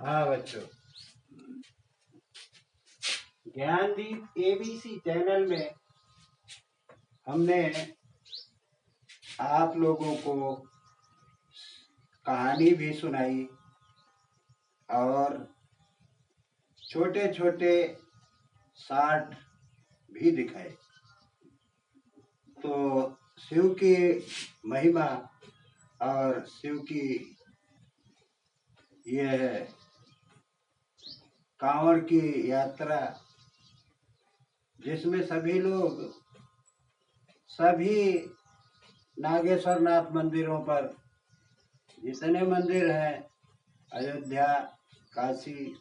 हाँ बच्चों, Gyandeep ABC channel में हमने आप लोगों को कहानी भी सुनाई और छोटे छोटे शार्ट भी दिखाए। तो शिव की महिमा और शिव की यह कांवड़ की यात्रा, जिसमें सभी लोग सभी नागेश्वर नाथ मंदिरों पर, जितने मंदिर हैं, अयोध्या, काशी,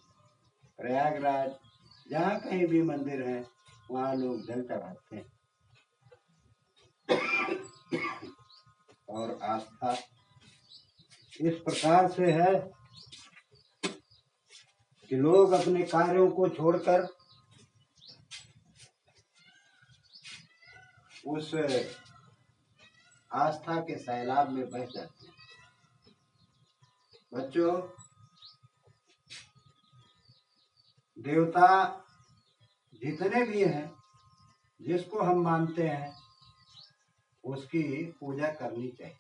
प्रयागराज, जहाँ कहीं भी मंदिर हैं वहाँ लोग जल चढ़ाते हैं। और आस्था इस प्रकार से है कि लोग अपने कार्यों को छोड़कर उस आस्था के सैलाब में बह जाते हैं। बच्चों, देवता जितने भी हैं, जिसको हम मानते हैं, उसकी पूजा करनी चाहिए।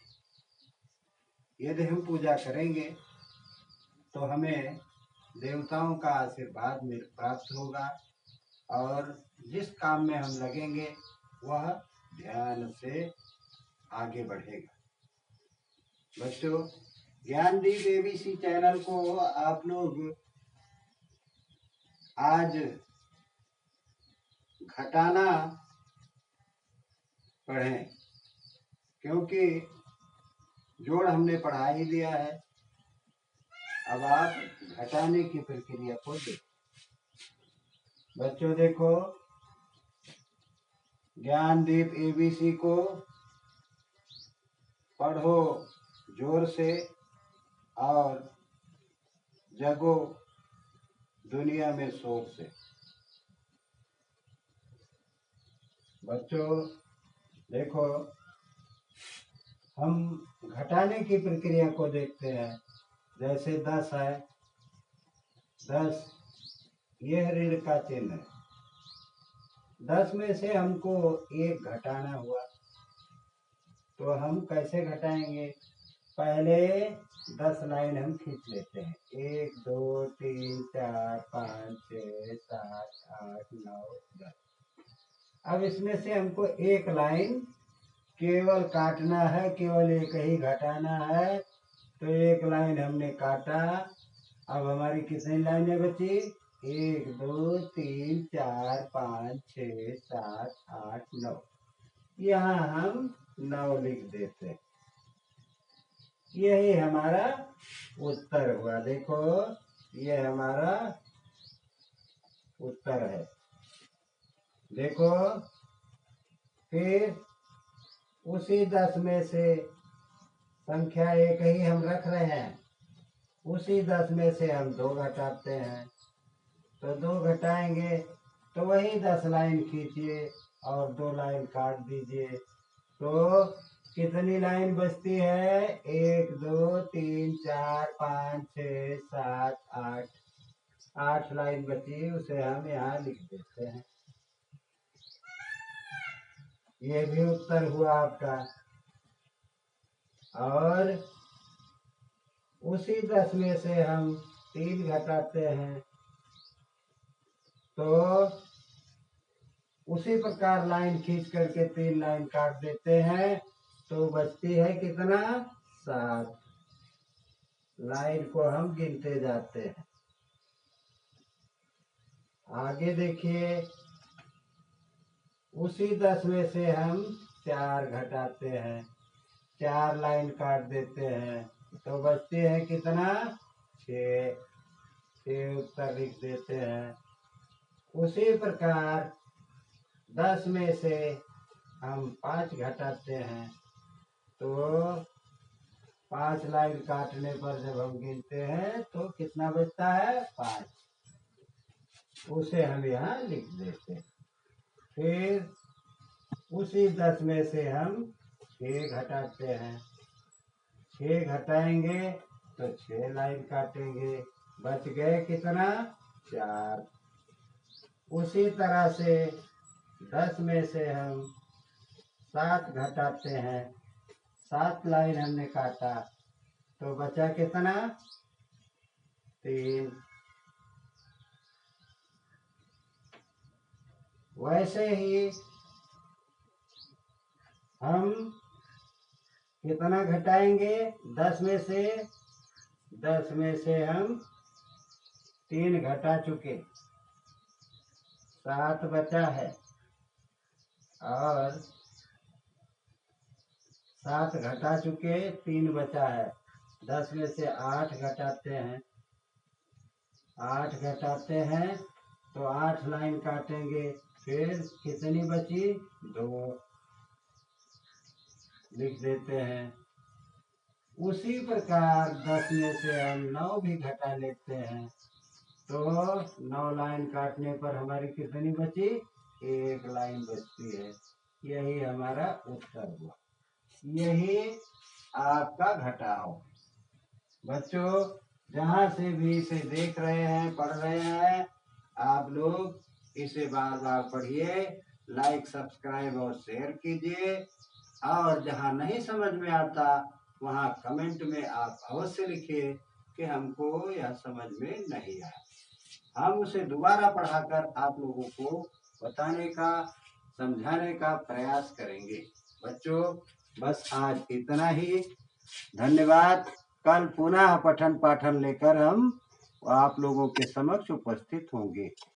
यदि हम पूजा करेंगे तो हमें देवताओं का आशीर्वाद प्राप्त होगा और जिस काम में हम लगेंगे वह ध्यान से आगे बढ़ेगा। बच्चों, ज्ञानदीप एबीसी चैनल को आप लोग आज घटाना पढ़ें, क्योंकि जोड़ हमने पढ़ा ही दिया है। अब आप घटाने की प्रक्रिया को देखो। बच्चों देखो, ज्ञानदीप एबीसी को पढ़ो जोर से और जगो दुनिया में शोर से। बच्चों देखो, हम घटाने की प्रक्रिया को देखते हैं। जैसे 10 है, 10 यह ऋण का चिन्ह है। 10 में से हमको 1 घटाना हुआ, तो हम कैसे घटाएंगे? पहले 10 लाइन हम खींच लेते हैं। 1 2 3 4 5 6 7 8 9 10। अब इसमें से हमको 1 लाइन केवल काटना है, केवल एक ही घटाना है। तो 1 लाइन हमने काटा। अब हमारी कितनी लाइनें बची? 1 2 3 4 5 6 7 8 9। यहाँ हम 9 लिख देते हैं। यही हमारा उत्तर हुआ। देखो, ये हमारा उत्तर है। देखो, फिर उसी 10 में से संख्या 1 ही हम रख रहे हैं। उसी 10 में से हम 2 घटाते हैं, तो 2 घटाएंगे तो वही 10 लाइन खींचिए और 2 लाइन काट दीजिए। तो कितनी लाइन बचती है? 1 2 3 4 5 6 7 8। 8 लाइन बची, उसे हम यहाँ लिख देते हैं। ये भी उत्तर हुआ आपका। और उसी 10 में से हम 3 घटाते हैं, तो उसी प्रकार लाइन खींच करके 3 लाइन काट देते हैं, तो बचती है कितना? 7 लाइन को हम गिनते जाते हैं। आगे देखिए, उसी 10 में से हम 4 घटाते हैं, 4 लाइन काट देते हैं, तो बचते हैं कितना? 6। 6 उत्तर लिख देते हैं। उसी प्रकार 10 में से हम 5 घटाते हैं, तो 5 लाइन काटने पर जब हम गिनते हैं तो कितना बचता है? 5। उसे हम यहाँ लिख देते हैं। फिर उसी 10 में से हम 6 घटाते हैं। 6 घटाएंगे तो 6 लाइन काटेंगे, बच गए कितना 4। उसी तरह से 10 में से हम 7 घटाते हैं, 7 लाइन हमने काटा तो बचा कितना 3। वैसे ही हम कितना घटाएंगे 10 में से, 10 में से हम 3 घटा चुके, 7 बचा है और 7 घटा चुके 3 बचा है। 10 में से 8 घटाते हैं, 8 घटाते हैं तो 8 लाइन काटेंगे, फिर कितनी बची 2 लिख देते हैं। उसी प्रकार 10 में से हम 9 भी घटा लेते हैं तो 9 लाइन काटने पर हमारी कितनी बची 1 लाइन बचती है। यही हमारा उत्तर हुआ, यही आपका घटाव। बच्चों जहाँ से भी इसे देख रहे हैं, पढ़ रहे हैं, आप लोग इसे बार बार पढ़िए, लाइक सब्सक्राइब और शेयर कीजिए। और जहाँ नहीं समझ में आता वहाँ कमेंट में आप अवश्य लिखिए कि हमको यह समझ में नहीं आया। हम उसे दोबारा पढ़ाकर आप लोगों को बताने का, समझाने का प्रयास करेंगे। बच्चों बस आज इतना ही, धन्यवाद। कल पुनः पठन पाठन लेकर हम आप लोगों के समक्ष उपस्थित होंगे।